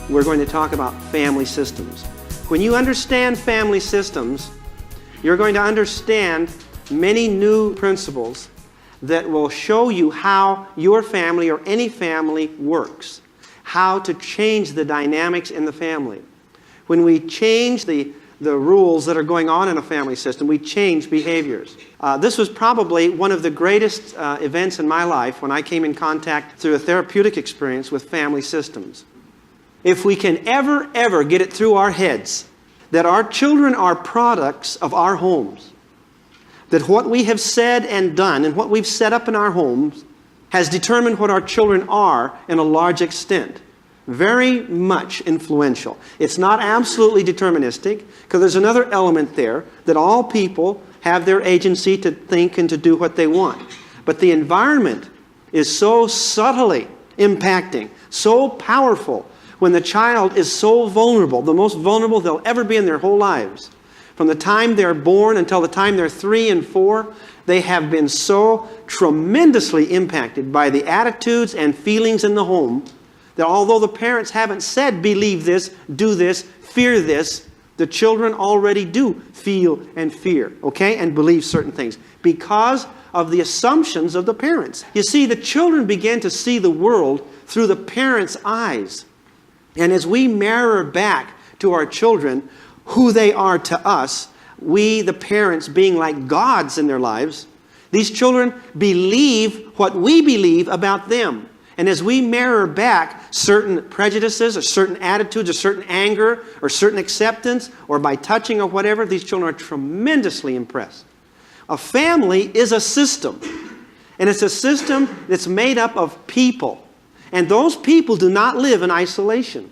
we're going to talk about family systems. When you understand family systems, you're going to understand many new principles that will show you how your family or any family works, how to change the dynamics in the family. When we change the rules that are going on in a family system, we change behaviors. This was probably one of the greatest events in my life when I came in contact through a therapeutic experience with family systems. If we can ever get it through our heads that our children are products of our homes, that what we have said and done and what we've set up in our homes has determined what our children are in a large extent. Very much influential. It's not absolutely deterministic, because there's another element there, that all people have their agency to think and to do what they want. But the environment is so subtly impacting, so powerful, when the child is so vulnerable, the most vulnerable they'll ever be in their whole lives. From the time they're born until the time they're 3 and 4, they have been so tremendously impacted by the attitudes and feelings in the home that although the parents haven't said, believe this, do this, fear this, the children already do feel and fear, okay, and believe certain things because of the assumptions of the parents. You see, the children begin to see the world through the parents' eyes. And as we mirror back to our children who they are to us, we, the parents, being like gods in their lives, these children believe what we believe about them. And as we mirror back certain prejudices or certain attitudes or certain anger or certain acceptance or by touching or whatever, these children are tremendously impressed. A family is a system. And it's a system that's made up of people. And those people do not live in isolation.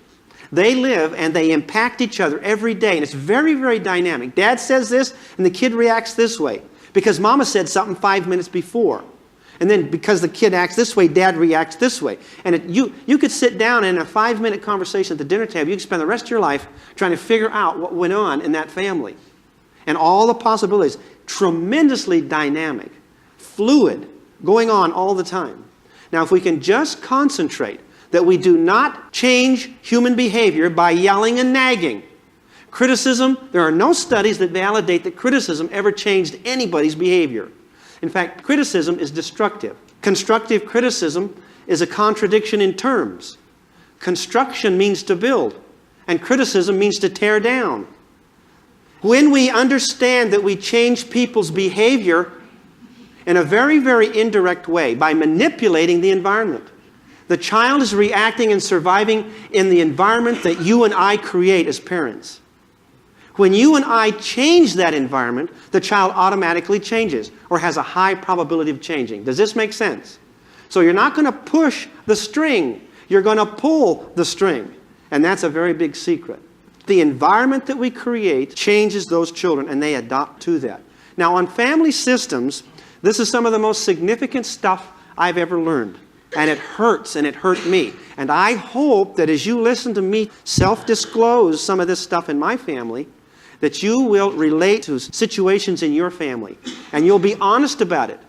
They live and they impact each other every day. And it's very, very dynamic. Dad says this and the kid reacts this way because Mama said something 5 minutes before. And then because the kid acts this way, Dad reacts this way. And you could sit down in a 5-minute conversation at the dinner table. You could spend the rest of your life trying to figure out what went on in that family. And all the possibilities. Tremendously dynamic. Fluid. Going on all the time. Now, if we can just concentrate that we do not change human behavior by yelling and nagging. Criticism, there are no studies that validate that criticism ever changed anybody's behavior. In fact, criticism is destructive. Constructive criticism is a contradiction in terms. Construction means to build, and criticism means to tear down. When we understand that we change people's behavior in a very, very indirect way by manipulating the environment, the child is reacting and surviving in the environment that you and I create as parents. When you and I change that environment, the child automatically changes or has a high probability of changing. Does this make sense? So you're not going to push the string. You're going to pull the string. And that's a very big secret. The environment that we create changes those children and they adopt to that. Now on family systems, this is some of the most significant stuff I've ever learned. And it hurts, and it hurt me. And I hope that as you listen to me self-disclose some of this stuff in my family, that you will relate to situations in your family. And you'll be honest about it.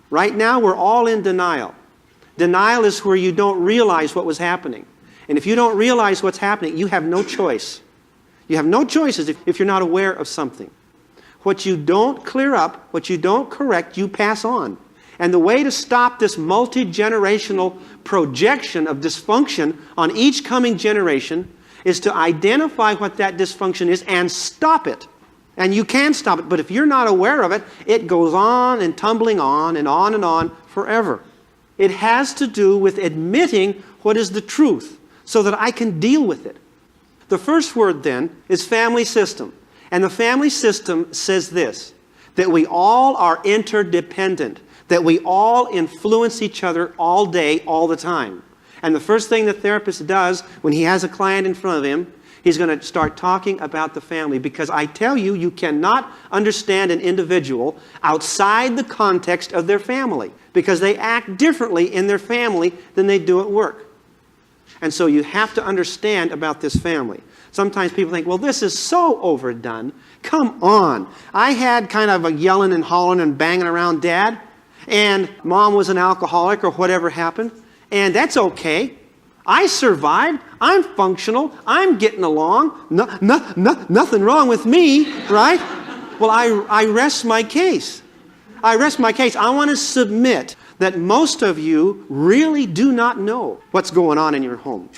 Right now, we're all in denial. Denial is where you don't realize what was happening. And if you don't realize what's happening, you have no choice. You have no choices if you're not aware of something. What you don't clear up, what you don't correct, you pass on. And the way to stop this multi-generational projection of dysfunction on each coming generation is to identify what that dysfunction is and stop it. And you can stop it, but if you're not aware of it, it goes on and tumbling on and on forever. It has to do with admitting what is the truth so that I can deal with it. The first word then is family system. And the family system says this, that we all are interdependent, that we all influence each other all day, all the time. And the first thing the therapist does when he has a client in front of him, he's going to start talking about the family. Because I tell you, you cannot understand an individual outside the context of their family. Because they act differently in their family than they do at work. And so you have to understand about this family. Sometimes people think, well, this is so overdone. Come on. I had kind of a yelling and hollering and banging around Dad. And Mom was an alcoholic or whatever happened. And that's okay. I survived. I'm functional. I'm getting along. Nothing wrong with me, right? Well, I rest my case. I rest my case. I want to submit that most of you really do not know what's going on in your home.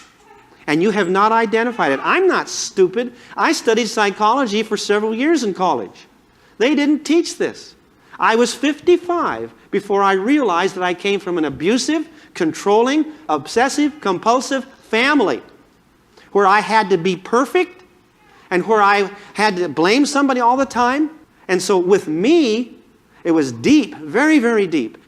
And you have not identified it. I'm not stupid. I studied psychology for several years in college. They didn't teach this. I was 55 before I realized that I came from an abusive, controlling, obsessive, compulsive family where I had to be perfect and where I had to blame somebody all the time. And so with me, it was deep, very, very deep.